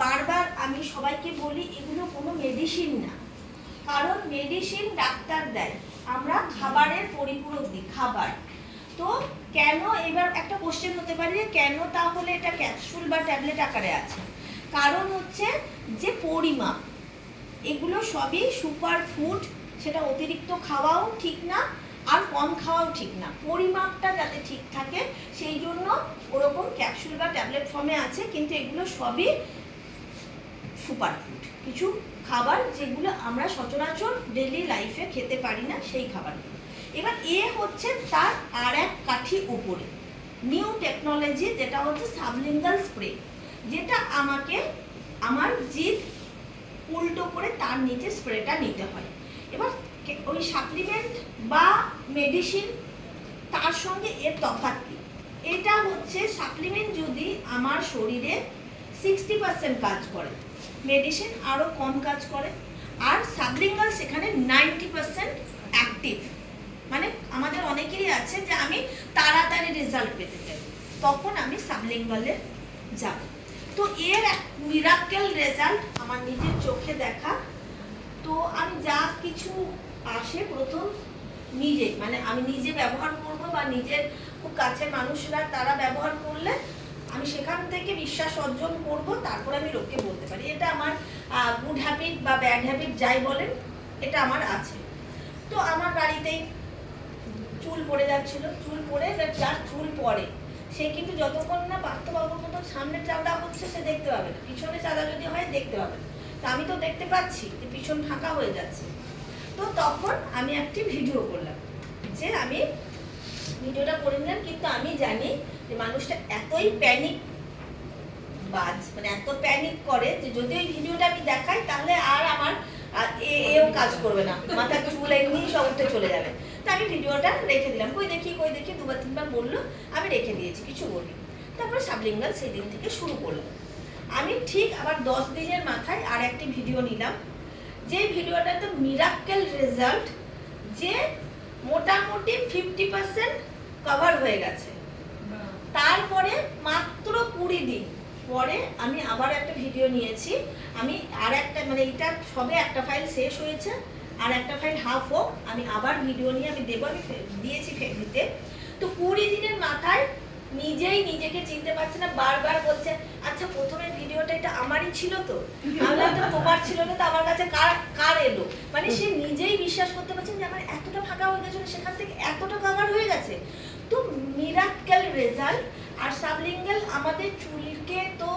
বারবার আমি সবাইকে বলি এগুলো কোনো মেডিসিন না, কারণ মেডিসিন ডাক্তার দেয়, আমরা খাবারের পরিপূরক দিই খাবার। তো কেন, এবার একটা কোশ্চেন হতে পারে যে কেন তাহলে এটা ক্যাপসুল বা ট্যাবলেট আকারে আছে? কারণ হচ্ছে যে পরিমাপ, এগুলো সবই সুপার ফুড, সেটা অতিরিক্ত খাওয়াও ঠিক না আর কম খাওয়াও ঠিক না, পরিমাপটা যাতে ঠিক থাকে সেই জন্য ওরকম ক্যাপসুল বা ট্যাবলেট ফর্মে আছে। কিন্তু এগুলো সবই সুপার ফুড, কিছু খাবার যেগুলো আমরা সচরাচর ডেইলি লাইফে খেতে পারি না, সেই খাবারগুলো। এবার হচ্ছে তার আর এক কাঠি উপরে নিউ টেকনোলজি, যেটা হচ্ছে সাবলিঙ্গাল স্প্রে, যেটা আমাকে আমার জিভ উল্টো করে তার নিচে স্প্রেটা নিতে হয়। এবার ওই সাপ্লিমেন্ট বা মেডিসিন তার সঙ্গে এর তফাৎ কি? এটা হচ্ছে সাপ্লিমেন্ট যদি আমার শরীরে 60% কাজ করে, মেডিসিন আরও কম কাজ করে, আর সাবলিঙ্গাল সেখানে 90% অ্যাক্টিভ। মানে আমাদের অনেকেরই আছে যে আমি তাড়াতাড়ি রেজাল্ট পেতে চাই, তখন আমি সাবলিঙ্গালে যাব। তো এর এক মিরাকেল রেজাল্ট আমার নিজের চোখে দেখা। তো আমি যা কিছু আসে প্রথম নিজে, মানে আমি নিজে ব্যবহার করব বা নিজের খুব কাছের মানুষরা তারা ব্যবহার করলে আমি সেখান থেকে বিশ্বাস অর্জন করব, তারপরে আমি লোককে বলতে পারি। এটা আমার গুড হ্যাবিট বা ব্যাড হ্যাবিট যাই বলেন, এটা আমার আছে। তো আমার বাড়িতেই চুল পড়ে যাচ্ছিল, চুল পড়ে, যার চুল পড়ে সে কিন্তু যতক্ষণ না পার্থবাবুর মতো সামনে চাঁদা হচ্ছে সে দেখতে পাবে না, পিছনে চাঁদা যদি হয় দেখতে পাবে না। তা আমি তো দেখতে পাচ্ছি যে পিছন ফাঁকা হয়ে যাচ্ছে। তো তখন আমি একটি ভিডিও করলাম, যে আমি ভিডিওটা করে নিলাম, কিন্তু আমি জানি যে মানুষটা এতই প্যানিক বাজ, মানে এত প্যানিক করে যে যদি ওই ভিডিওটা আমি দেখাই তাহলে আর আমার এও কাজ করবে না, মাথার চুল এমনি সব উঠে চলে যাবে। তো আমি ভিডিওটা রেখে দিলাম, কই দেখি দুবার তিনবার বললো, আমি রেখে দিয়েছি, কিছু বলি। তারপরে সাবলিঙ্গাল সেই দিন থেকে শুরু করলাম। আমি ঠিক আবার 10 দিনের মাথায় আর একটি ভিডিও নিলাম, যে ভিডিওটাতে মিরাক্কেল রেজাল্ট, যে মোটামুটি 50% কভার হয়ে গেছে। তারপরে মাত্র 20 দিন পরে আমি আবার একটা ভিডিও নিয়েছি। আমি আর একটা, মানে এটা সবে একটা ফাইল শেষ হয়েছে, আর একটা ফাইল হাফ হোক, আমি আবার ভিডিও নিয়ে আমি দেবো, আমি দিয়েছি ফেসবুকে। তো 20 দিনের মাথায় নিজেই নিজেকে চিনতে পারছে না, বারবার বলছে আচ্ছা প্রথমের ভিডিওটা এটা আমারই ছিল, তো আমরা তো তোমার ছিল না, তো আমার কাছে কার এলো? মানে সে নিজেই বিশ্বাস করতে পারছে যে আমার এতটা ফাঁকা হয়ে গেছে, সেখান থেকে এতটা কভার হয়ে গেছে। তো মিরাক্কেল রেজাল্ট। আর সাবলিঙ্গাল আমাদের চুলকে তো